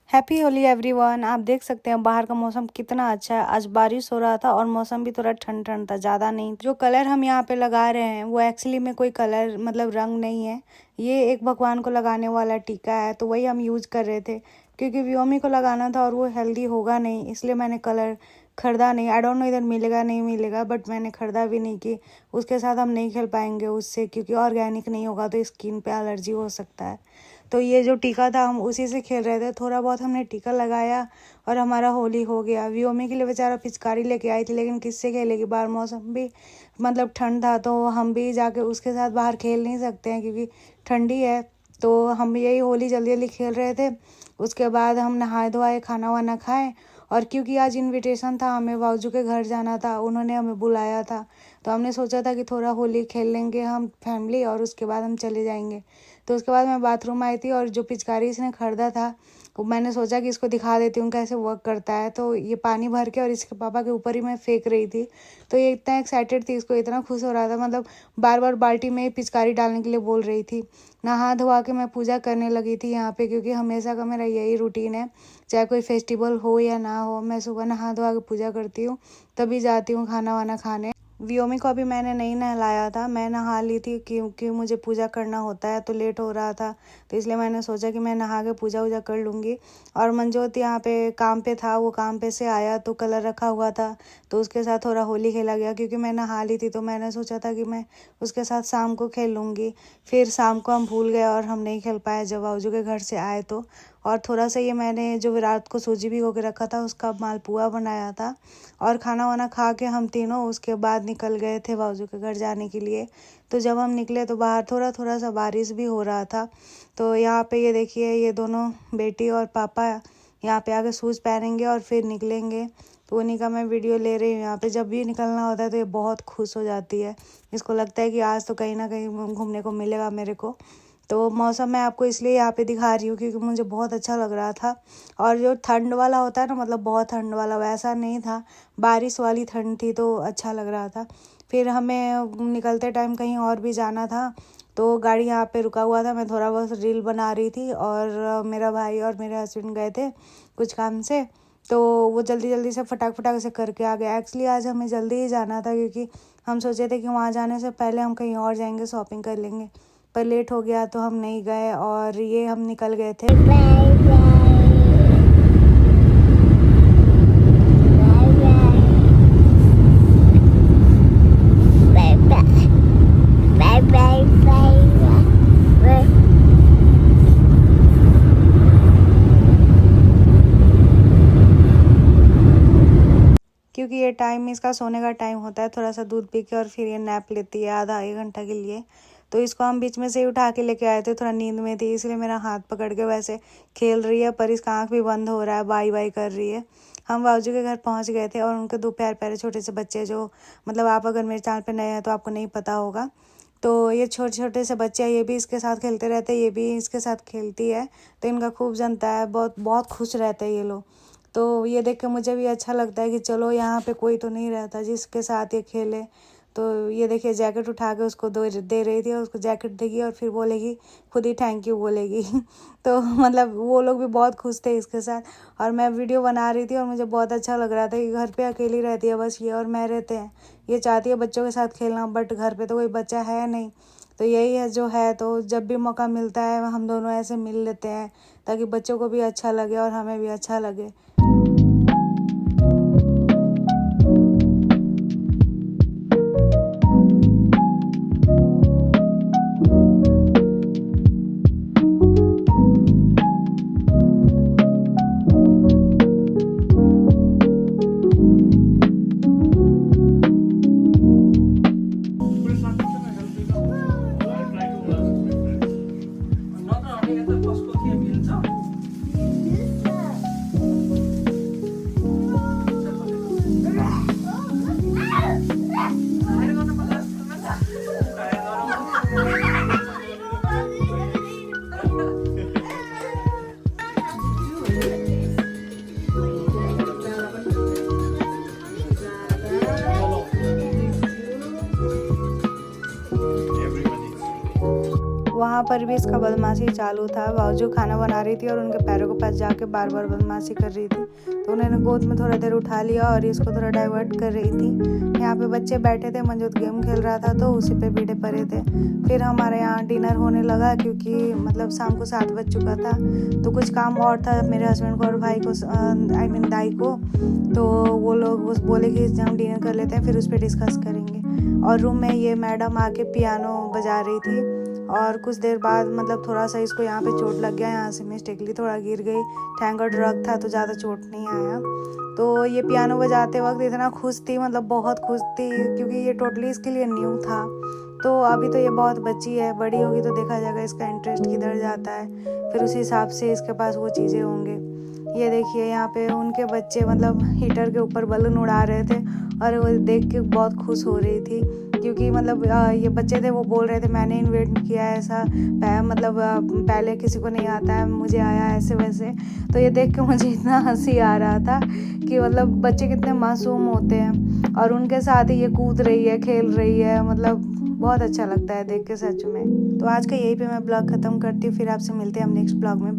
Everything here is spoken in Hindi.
Happy Holi everyone. आप देख सकते हैं बाहर का मौसम कितना अच्छा है। आज बारिश हो रहा था और मौसम भी थोड़ा ठंड ठंड था, ज़्यादा नहीं। जो कलर हम यहाँ पे लगा रहे हैं वो एक्चुअली में कोई कलर मतलब रंग नहीं है। ये एक भगवान को लगाने वाला टीका है, तो वही हम यूज़ कर रहे थे क्योंकि व्योमी को लगाना था और वो हेल्दी होगा नहीं, इसलिए मैंने कलर खरीदा नहीं। आई डोंट नो इधर मिलेगा नहीं मिलेगा, बट मैंने खरीदा भी नहीं कि उसके साथ हम नहीं खेल पाएंगे उससे, क्योंकि ऑर्गेनिक नहीं होगा तो स्किन पे एलर्जी हो सकता है। तो ये जो टीका था हम उसी से खेल रहे थे, थोड़ा बहुत हमने टीका लगाया और हमारा होली हो गया। व्योमी के लिए बेचारा पिचकारी लेके आई थी, लेकिन किससे खेलेगी, बाहर मौसम भी मतलब ठंड था, तो हम भी जाके उसके साथ बाहर खेल नहीं सकते हैं क्योंकि ठंडी है। तो हम यही होली जल्दी जल्दी खेल रहे थे। उसके बाद हम नहाए धोआए, खाना वाना खाए, और क्योंकि आज इनविटेशन था, हमें बाजू के घर जाना था, उन्होंने हमें बुलाया था, तो हमने सोचा था कि थोड़ा होली खेल लेंगे हम फैमिली और उसके बाद हम चले जाएंगे। तो उसके बाद मैं बाथरूम आई थी और जो पिचकारी इसने खरीदा था वो मैंने सोचा कि इसको दिखा देती हूँ कैसे वर्क करता है। तो ये पानी भर के और इसके पापा के ऊपर ही मैं फेंक रही थी। तो ये इतना एक्साइटेड थी, इसको इतना खुश हो रहा था, मतलब बार बार बाल्टी में पिचकारी डालने के लिए बोल रही थी। नहा धोवा के मैं पूजा करने लगी थी यहाँ पे, क्योंकि हमेशा का मेरा यही रूटीन है, चाहे कोई फेस्टिवल हो या ना हो, मैं सुबह नहा धोवा के पूजा करती हूँ, तभी जाती हूँ खाना वाना खाने। व्योमी को अभी मैंने नहीं नहलाया था, मैं नहा ली थी क्योंकि मुझे पूजा करना होता है, तो लेट हो रहा था, तो इसलिए मैंने सोचा कि मैं नहा के पूजा वूजा कर लूँगी। और मंजोत यहाँ पे काम पे था, वो काम पे से आया तो कलर रखा हुआ था, तो उसके साथ थोड़ा होली खेला गया। क्योंकि मैं नहा ली थी तो मैंने सोचा था कि मैं उसके साथ शाम को खेल लूँगी। फिर शाम को हम भूल गए और हम नहीं खेल पाए जब बाबूजी के घर से आए तो। और थोड़ा सा ये मैंने जो रात को सूजी भिगो के रखा था उसका मालपुआ बनाया था, और खाना वाना खा के हम तीनों उसके बाद निकल गए थे बाबूजी के घर जाने के लिए। तो जब हम निकले तो बाहर थोड़ा थोड़ा सा बारिश भी हो रहा था। तो यहाँ पे ये देखिए, ये दोनों बेटी और पापा यहाँ पे आके शूज़ पहनेंगे और फिर निकलेंगे, तो उन्हीं का मैं वीडियो ले रही हूँ। यहाँ पे जब भी निकलना होता है तो ये बहुत खुश हो जाती है, इसको लगता है कि आज तो कहीं ना कहीं घूमने को मिलेगा मेरे को। तो मौसम मैं आपको इसलिए यहाँ पे दिखा रही हूँ क्योंकि मुझे बहुत अच्छा लग रहा था। और जो ठंड वाला होता है ना, मतलब बहुत ठंड वाला, वैसा नहीं था, बारिश वाली ठंड थी, तो अच्छा लग रहा था। फिर हमें निकलते टाइम कहीं और भी जाना था, तो गाड़ी यहाँ पे रुका हुआ था, मैं थोड़ा बहुत रील बना रही थी, और मेरा भाई और मेरे हस्बैंड गए थे कुछ काम से, तो वो जल्दी जल्दी से फटाक फटाक से करके आ गए। एक्चुअली आज हमें जल्दी ही जाना था क्योंकि हम सोचे थे कि वहाँ जाने से पहले हम कहीं और जाएंगे, शॉपिंग कर लेंगे, पर लेट हो गया तो हम नहीं गए, और ये हम निकल गए थे। क्योंकि ये टाइम इसका सोने का टाइम होता है, थोड़ा सा दूध पी के और फिर ये नैप लेती है आधा एक घंटा के लिए। तो इसको हम बीच में से ही उठा के लेके आए थे, थोड़ा नींद में थी इसलिए मेरा हाथ पकड़ के वैसे खेल रही है, पर इसका आँख भी बंद हो रहा है, बाई बाई कर रही है। हम बाबूजी के घर पहुंच गए थे और उनके दो प्यारे प्यारे छोटे से बच्चे, जो मतलब आप अगर मेरे चैनल पे नए हैं तो आपको नहीं पता होगा, तो ये छोटे छोटे से बच्चे हैं, ये भी इसके साथ खेलते रहते हैं, ये भी इसके साथ खेलती है, तो इनका खूब जनता है, बहुत बहुत खुश रहते हैं ये लोग। तो ये देख के मुझे भी अच्छा लगता है कि चलो यहाँ पे कोई तो नहीं रहता जिसके साथ ये खेले। तो ये देखिए, जैकेट उठा के उसको दे रही थी, और उसको जैकेट देगी और फिर बोलेगी, खुद ही थैंक यू बोलेगी तो मतलब वो लोग भी बहुत खुश थे इसके साथ। और मैं वीडियो बना रही थी और मुझे बहुत अच्छा लग रहा था कि घर पे अकेली रहती है, बस ये और मैं रहते हैं। ये चाहती है बच्चों के साथ खेलना, बट घर पे तो कोई बच्चा है नहीं, तो यही है जो है। तो जब भी मौका मिलता है हम दोनों ऐसे मिल लेते हैं, ताकि बच्चों को भी अच्छा लगे और हमें भी अच्छा लगे। यहाँ पर भी इसका बदमाशी चालू था। बावजूद खाना बना रही थी और उनके पैरों के पास जाके बार बार बदमाशी कर रही थी, तो उन्होंने गोद में थोड़ा देर उठा लिया और इसको थोड़ा डाइवर्ट कर रही थी। यहाँ पे बच्चे बैठे थे, मंजूत गेम खेल रहा था तो उसी पे भीड़े पड़े थे। फिर हमारे यहाँ डिनर होने लगा, क्योंकि मतलब शाम को 7 बज चुका था, तो कुछ काम और था मेरे हस्बैंड को और भाई को, दाई को। तो वो लोग बस बोले कि हम डिनर कर लेते हैं, फिर उस पर डिस्कस करेंगे। और रूम में ये मैडम आके पियानो बजा रही थी और कुछ देर बाद मतलब थोड़ा सा इसको यहाँ पे चोट लग गया, यहाँ से मिस्टेकली थोड़ा गिर गई। थैंक गॉड ड्रग था तो ज़्यादा चोट नहीं आया। तो ये पियानो बजाते वक्त इतना खुश थी, मतलब बहुत खुश थी, क्योंकि ये टोटली इसके लिए न्यू था। तो अभी तो ये बहुत बच्ची है, बड़ी होगी तो देखा जाएगा इसका इंटरेस्ट किधर जाता है, फिर उस हिसाब से इसके पास वो चीज़ें होंगे। ये देखिए यहाँ पे उनके बच्चे मतलब हीटर के ऊपर बलून उड़ा रहे थे और वो देख के बहुत खुश हो रही थी, क्योंकि मतलब ये बच्चे थे, वो बोल रहे थे मैंने इन्वेंट किया है ऐसा, मतलब पहले किसी को नहीं आता है, मुझे आया ऐसे वैसे। तो ये देख के मुझे इतना हंसी आ रहा था कि मतलब बच्चे कितने मासूम होते हैं और उनके साथ ही ये कूद रही है, खेल रही है, मतलब बहुत अच्छा लगता है देख के सच में। तो आज का यही पे मैं ब्लॉग ख़त्म करती हूँ, फिर आपसे मिलते हैं हम नेक्स्ट ब्लॉग में। बाय।